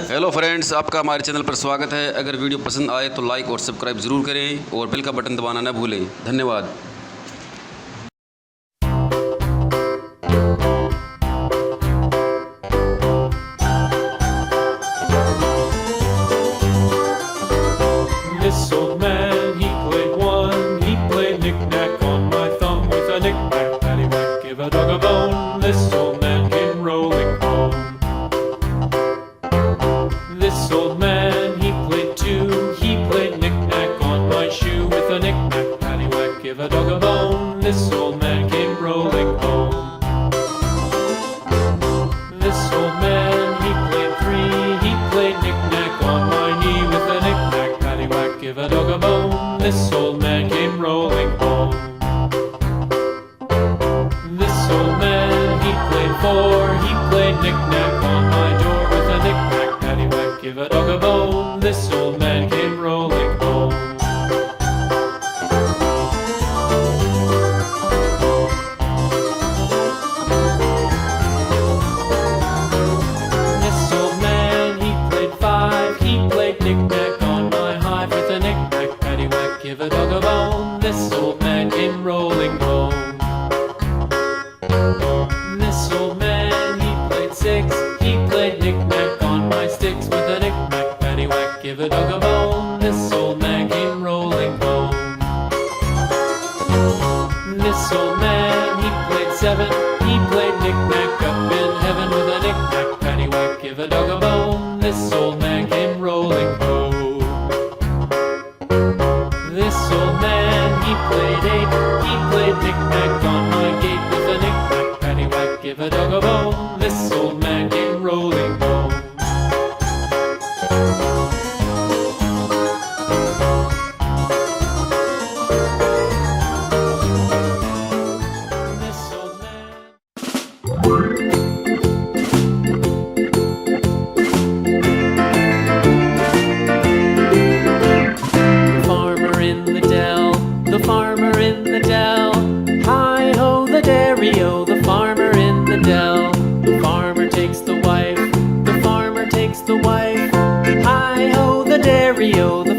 Hello friends, आपका हमारे channel पर स्वागत है। अगर वीडियो पसंद आए तो लाइक और सब्सक्राइब ज़रूर करें और बेल का बटन दबाना न भूलें। धन्यवाद। This old man, he played one, he played knick-knack on my thumb with a knick-knack, paddywhack, give a dog a bone. This old man came rolling home. This old man, he played two, he played knick-knack on my shoe with a knick-knack, paddywhack, give a dog a bone. This old man came rolling home. This old man, he played three, he played knick-knack on my knee with a knick-knack, paddywhack, give a dog a bone. This old man came rolling home. This old man, he played four, he played knick-knack on my door with a knick-knack, paddywhack, give a dog a bone. This old man came rolling home. This old man, he played five, he played knick-knack on my hive with a knick-knack, paddywhack, give a dog a bone. This old man came rolling home. This old man, he played six, he played knick-knack on my sticks with a knick-knack, paddywhack, give a dog a bone. This old man came rolling home. This old man, he played seven, he played knick-knack up in heaven with a knick-knack, paddywhack, give a dog a bone. This old man came rolling home. This old man, he played eight, he played knick-knack on my gate with a knick-knack, paddywhack, give a dog a bone. This old man came rolling home. This old man. The farmer in the dell, the farmer in the dell. Hi-ho, the dairy-o, the farmer in the dell. The farmer takes the wife, the farmer takes the wife. Hi-ho, the dairy-o, the